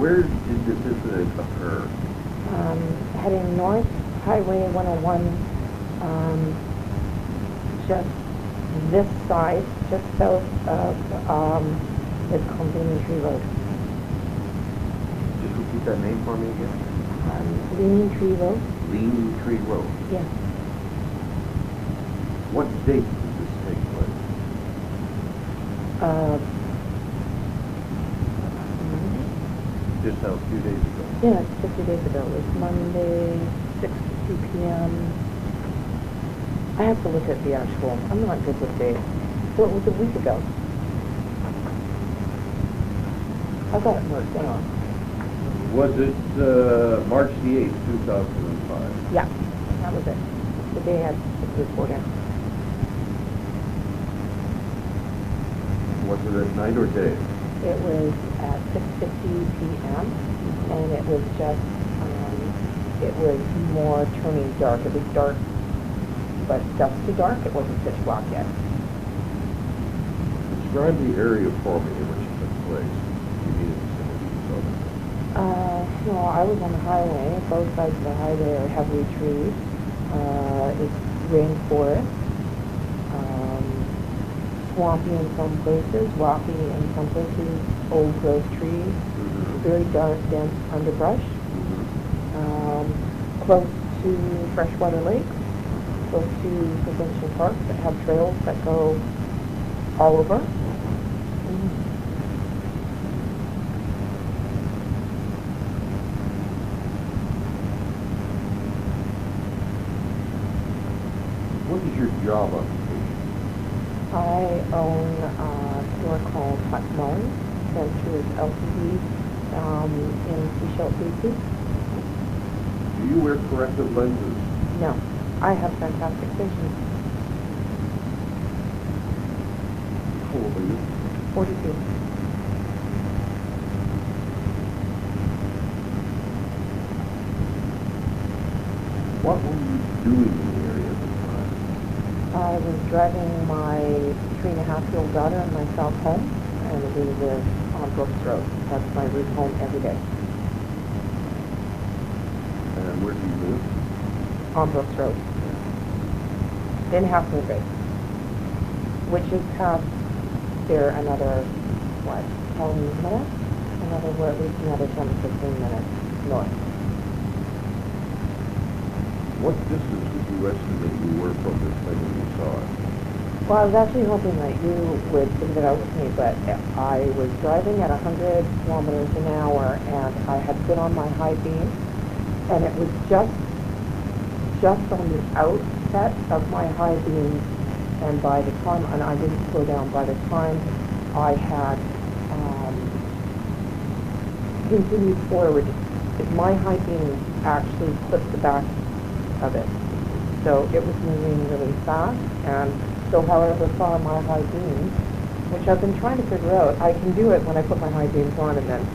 Where did this incident occur? Heading north, Highway 101, just this side, just south of, it's called Leaning Tree Road. Just repeat that name for me again. Leaning Tree Road? Leaning Tree Road. Yes. What date did this take place? Monday? Just a few days ago. Yeah, it's 50 days ago. It was Monday, 6 to 2 p.m. I have to look at the actual. I'm not good with dates. So it was a week ago. I got it marked down. Was it March the 8th, 2005? Yeah, that was it. The day I put the report in. Was it at night or day? It was at 6:50 p.m. and it was just, it was more turning dark. It was dark, but dusk to dark. It wasn't pitch black yet. Describe the area for me in which it took place. You needed to No, I was on the highway. Both sides of the highway are heavily trees. It's rainforest. Swampy in some places, rocky in some places, old growth trees, very dark, dense underbrush, close to freshwater lakes, close to provincial parks that have trails that go all over. What is your job occupation? I own a store called Halfmoon Ventures Ltd. In Sechelt, BC. Do you wear corrective lenses? No, I have fantastic vision. How old are you? 42. What were you doing in the area at the time? I was driving my 3.5-year-old daughter and myself home, and we live on Brooks Road. That's my route home every day. And where do you live? On Brooks Road. In Halfmoon Bay, which is past there another, 10 minutes? We're at least another 10 to 15 minutes north. What distance would you estimate you were from this thing when you saw it? Well, I was actually hoping that you would figure it out with me, but I was driving at 100 kilometers an hour, and I had put on my high beam, and it was just on the outset of my high beam, and by the time, and I didn't slow down, by the time I had continued forward, my high beam actually clipped the back of it. So it was moving really fast, and so however far my high beams, which I've been trying to figure out, I can do it when I put my high beams on and then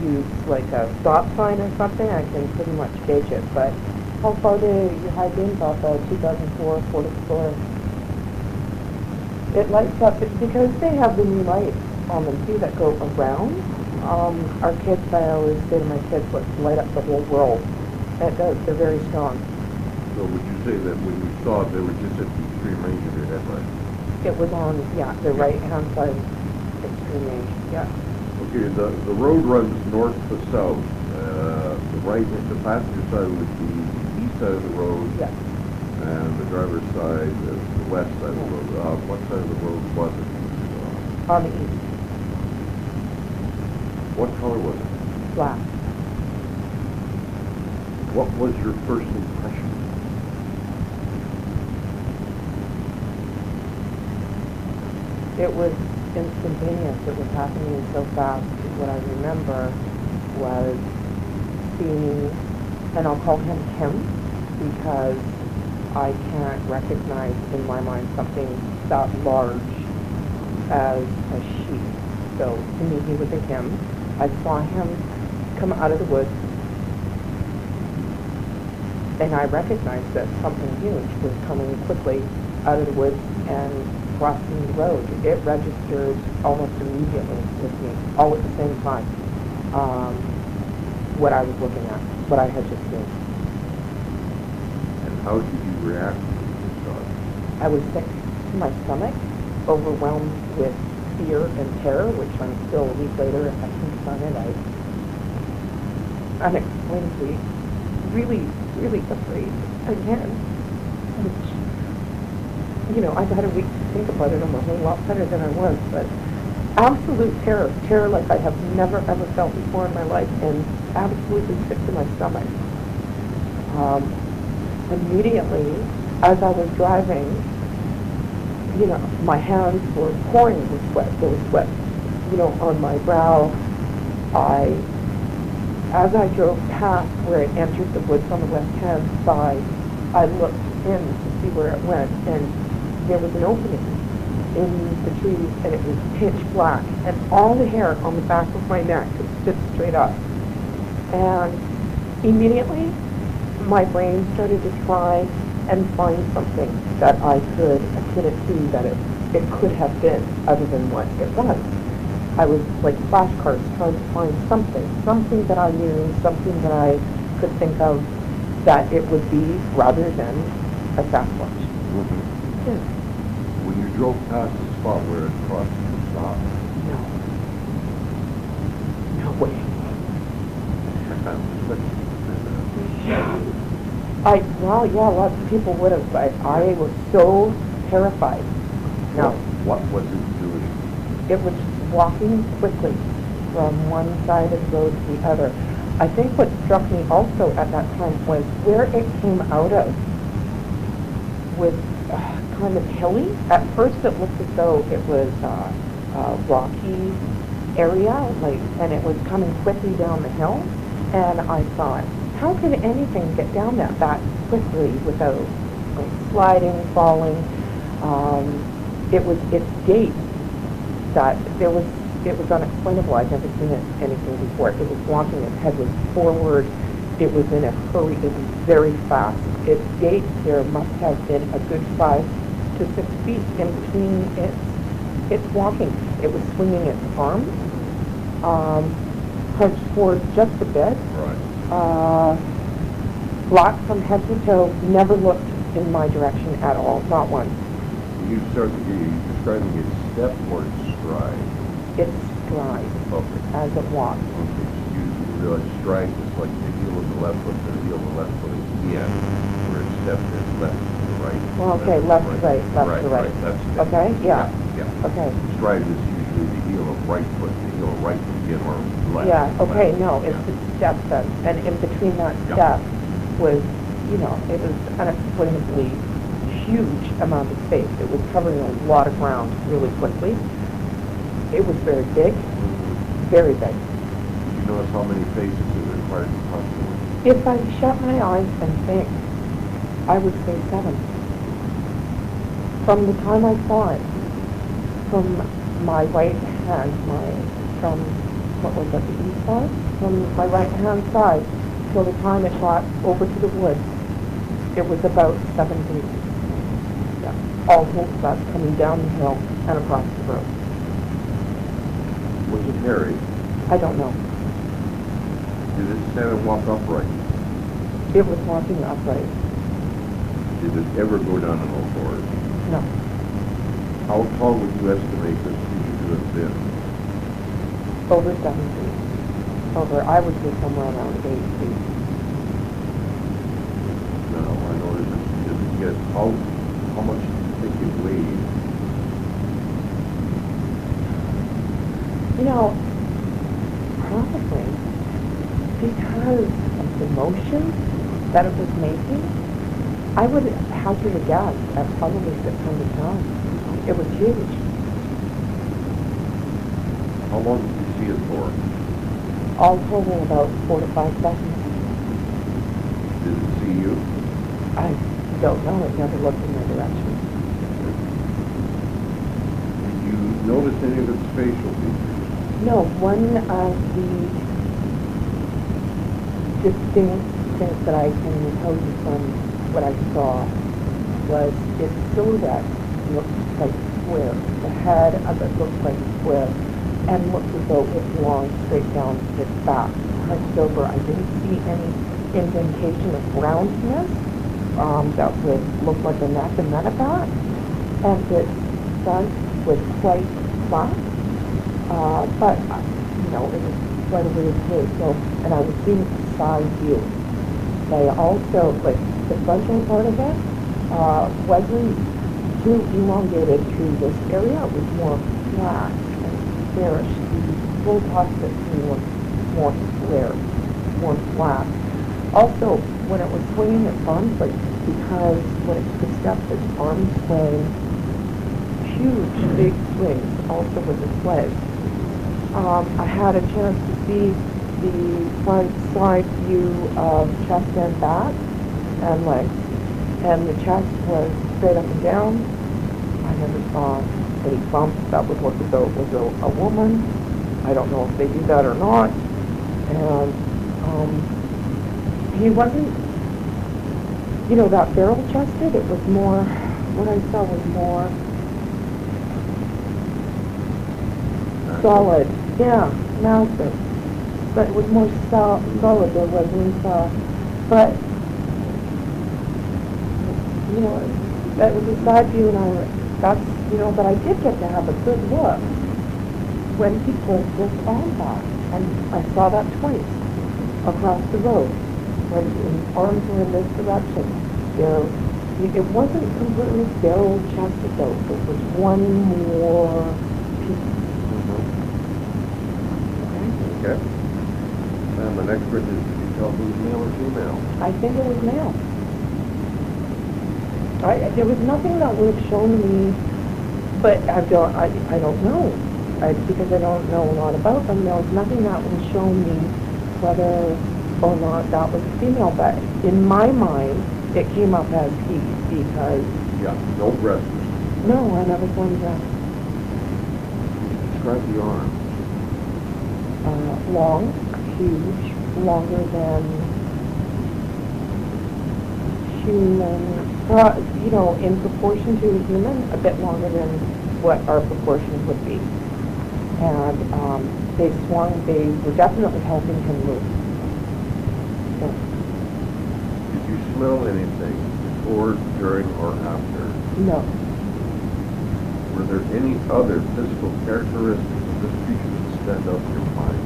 use like a stop sign or something, I can pretty much gauge it, but how far do your high beams off a 2004 Ford Explorer? It lights up, because they have the new lights on them too that go around. Our kids, I always say to my kids, let's light up the whole world. It does, they're very strong. So would you say that when you saw it, they were just at the extreme range of your headlights? It was on, the right-hand side extreme range, Okay, the road runs north to south. The passenger side would be the east side of the road. Yes. And the driver's side is the west side of the road. What side of the road was it? On the east. What color was it? Black. What was your first impression? It was instantaneous. It was happening so fast. What I remember was seeing, and I'll call him Kim, because I can't recognize in my mind something that large as a sheep. So to me, he was a him. I saw him come out of the woods, and I recognized that something huge was coming quickly out of the woods and crossing the road. It registered almost immediately with me, all at the same time. what I was looking at, what I had just seen. And how did you react when you saw it? I was sick to my stomach, overwhelmed with fear and terror, which I'm still a week later affected on it. I'm unexplainably really, really afraid again. Which, you know, I've had a week to think about it. I'm a whole lot better than I was, but absolute terror. Terror like I have never, ever felt before in my life, and absolutely sick to my stomach. Immediately, as I was driving, you know, my hands were pouring with sweat. There was sweat, you know, on my brow. As I drove past where it entered the woods on the west-hand side, I looked in to see where it went, and there was an opening in the trees, and it was pitch black, and all the hair on the back of my neck stood straight up. And immediately, my brain started to try and find something that I could akin it to, that it could have been, other than what it was. I was like flashcards trying to find something that I knew, something that I could think of that it would be, rather than a Sasquatch. Mm-hmm. Yeah. When you drove past the spot where it crossed, you stopped. No way. Well, yeah, lots of people would have, but I was so terrified. No. What was it doing? It was walking quickly from one side of the road to the other. I think what struck me also at that time was where it came out of was kind of hilly. At first it looked as though it was a rocky area, and it was coming quickly down the hill. And I thought, how could anything get down that quickly without sliding, falling? It was its gait that it was unexplainable. I'd never seen anything before. It was walking, its head was forward, it was in a hurry, it was very fast. Its gait, there must have been a good 5 to 6 feet in between its walking. It was swinging its arms, crouched forward just a bit. Right. Black from head to toe, never looked in my direction at all, not once. You describing its step or its stride? Its stride, Okay. as it walked. Okay, so you realize stride is like the heel of the left foot, the heel of the left foot is the end, where its step is left to the right. Well, okay, left to right, left to right. Right, that's step. Okay, yeah. Yeah. Okay. Stride is usually the heel of right foot, the heel of right foot again, or left. Yeah, okay, left. no, it's the step then. And in between that step was, you know, it was unexplainably huge amount of space. It was covering a lot of ground really quickly. It was very big, very big. Did you notice how many faces it required to cross the woods? If I shut my eyes and think, I would say 7. From the time I saw it, from my right hand, from, what was that, the east side? From my right hand side till the time it got over to the woods, it was about 7 feet. Yeah. All told, that's coming down the hill and across the road. Was it hairy? I don't know. Did it stand and walk upright? It was walking upright. Did it ever go down on all fours? No. How tall would you estimate this creature to have been? Over 7 feet. I would say somewhere around 8 feet. No, I know this is guess how much do you think it weighed? You know, probably because of the motion that it was making, I would hazard a guess at probably 600 pounds. It was huge. How long did you see it for? All total about 4 to 5 seconds. Did it see you? I don't know. It never looked in my direction. Did you notice any of its facial features? No, one of the distinct things that I can tell you from what I saw was its silhouette looked like square. The head of it looked like square and looked as though it belonged straight down its back. hunched over. I didn't see any indentation of roundness that would look like a neck and then a back. And its front was quite flat, but you know, it was quite a ways away. So, and I was seeing a side view. They also, like the frontal part of it, wasn't too elongated through this area. It was more flat and squarish. The full opposite to me was more square, more flat. Also, when it was swinging its arms, like, because when it twisted up, its arms swing, huge, big swings, also with its legs. I had a chance to see the front side view of chest and back and legs. And the chest was straight up and down. I never saw any bumps that would look as though it was a woman. I don't know if they do that or not. And he wasn't, you know, that barrel chested. It was more, what I saw was more solid. Yeah, massive. But it was more solid. There wasn't, but, you know, that was a side view, and that's, you know, but I did get to have a good look when he put this arm back. And I saw that twice across the road. When his arms were in this direction. It wasn't completely barrel chested though. It was one more piece. Okay. And the next question is, did you tell if it was male or female? I think it was male. There was nothing that would have shown me, but I don't know. Because I don't know a lot about them. There was nothing that would have shown me whether or not that was a female, but in my mind, it came up as he, because... Yeah, no breasts. No, I never saw any breasts. Describe the arms. Long, huge, longer than human, you know, in proportion to a human, a bit longer than what our proportions would be. And they swung, they were definitely helping him move. So. Did you smell anything before, during, or after? No. Were there any other physical characteristics of this creature that stand out in your mind?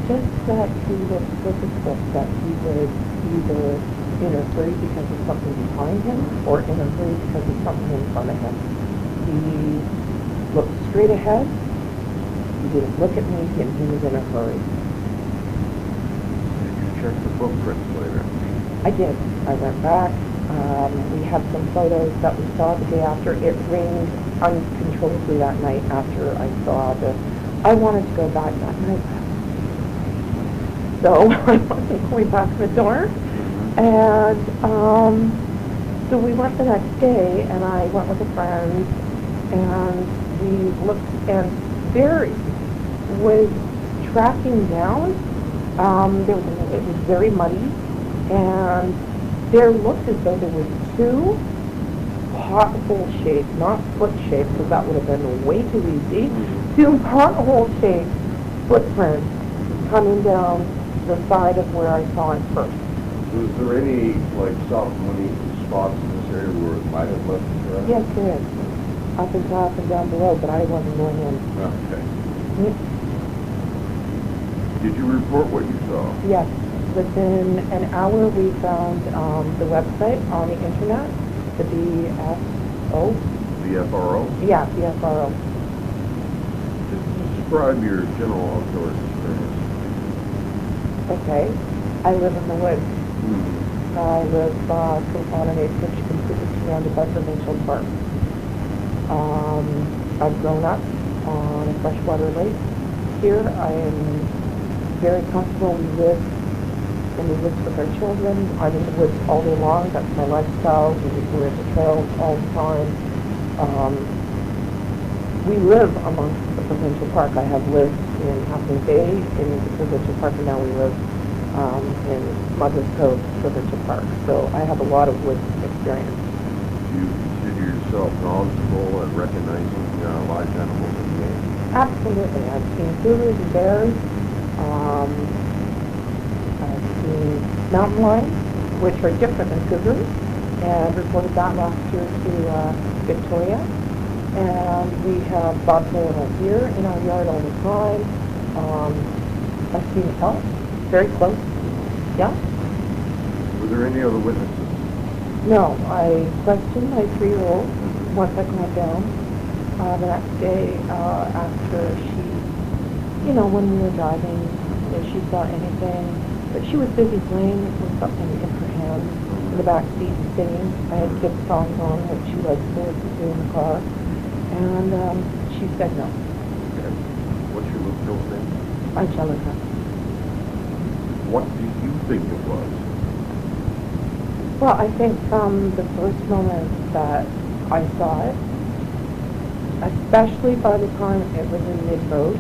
Just that he was purposeful, that he was either in a hurry because of something behind him or in a hurry because of something in front of him. He looked straight ahead, he didn't look at me, and he was in a hurry. Did you check the footprints later? I did. I went back. We had some photos that we saw the day after. It rained uncontrollably that night after I saw the... I wanted to go back that night. So I wasn't going back in the dark. And so we went the next day, and I went with a friend, and we looked, and there was tracking down. It was very muddy, and there looked as though there were two pothole-shaped, not foot-shaped, because that would have been way too easy, two pothole-shaped footprints coming down the side of where I saw it first. Was there any, like, soft money spots in this area where it might have left the track? Yes, there is. Up and top and down below, but I wasn't going in. Okay. Did you report what you saw? Yes. Within an hour, we found the website on the internet, the BFO. BFRO? Yeah, BFRO. Describe your general outdoors experience. Okay. I live in the woods. I live on an acreage completely surrounded by provincial park. I've grown up on a freshwater lake here. I am very comfortable. We live in the woods with our children. I'm in the woods all day long. That's my lifestyle. We're at the trails all the time. We live amongst the provincial park. I have lived in Halfmoon Bay in the provincial park, and now we live in Mother's Cove Provincial Park. So I have a lot of woods experience. Do you consider yourself knowledgeable and recognizing live animals in the game? Absolutely. I've seen cougars and bears. I've seen mountain lions, which are different than cougars, and reported that last year to Victoria. And we have bobtail deer in our yard all the time. I've seen elk, very close. Yeah. Were there any other witnesses? No, I questioned my 3-year-old once I calmed down. The next day, after she, when we were driving, if she saw anything, but she was busy playing with something in her hand in the back seat singing. I had kids songs on, which she likes to listen to in the car, and she said no. Okay. What's your little girl's name? Angelica. What do you think it was? Well, I think from the first moment that I saw it, especially by the time it was in mid-road,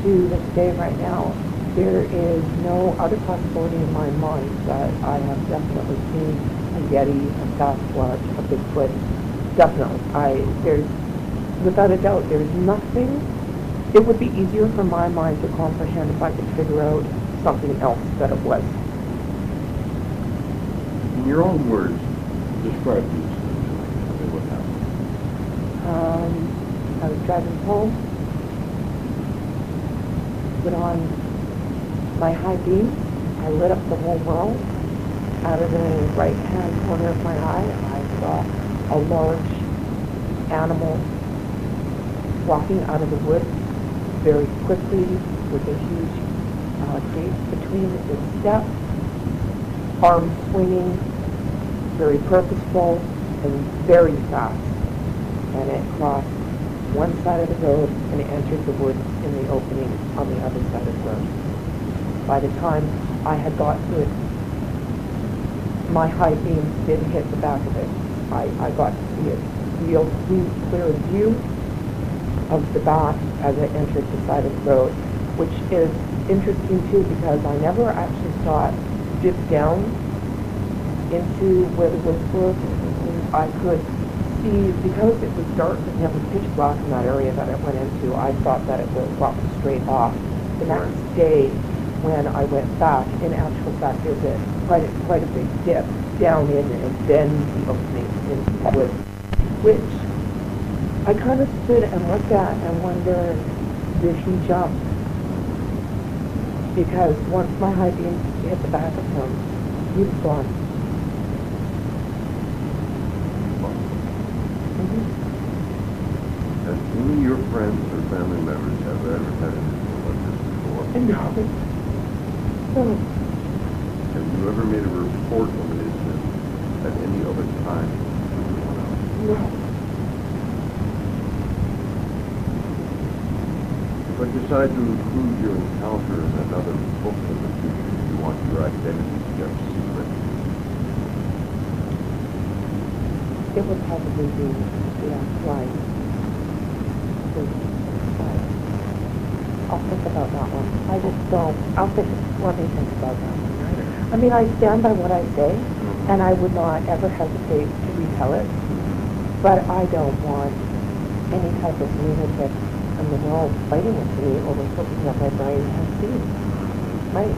to this day right now, there is no other possibility in my mind that I have definitely seen a Yeti, a Sasquatch, a Bigfoot. Definitely. There's, without a doubt, there's nothing. It would be easier for my mind to comprehend if I could figure out something else that it was. In your own words, describe these things. Tell me what happened. I was driving home, put on my high beam. I lit up the whole world. Out of the right-hand corner of my eye, I saw a large animal walking out of the woods very quickly with a huge gate between its steps, arms swinging, very purposeful and very fast. And it crossed one side of the road and it entered the woods in the opening on the other side of the road. By the time I had got to it, my high beam did hit the back of it. I got to see it real clear view of the back as it entered the side of the road, which is interesting too because I never actually saw it dip down into where the woods were. I could see, because it was dark and it was pitch black in that area that it went into, I thought that it would drop straight off. The next day, when I went back, in actual fact, there's quite a big dip down in and then the opening into the woods, which I kind of stood and looked at and wondered, did he jump? Because once my high beam hit the back of him, he was gone. Has any of your friends or family members have ever had an incident like this before? No. No. Have you ever made a report of an incident at any other time? No. If I decide to include your encounter in another book in the future, do you want your identity kept secret? It would probably be, right. I'll think about that one. I just don't. Let me think about that one. I mean, I stand by what I say, and I would not ever hesitate to retell it, but I don't want any type of lunatic in the world fighting with me over something that my brain has seen. Right?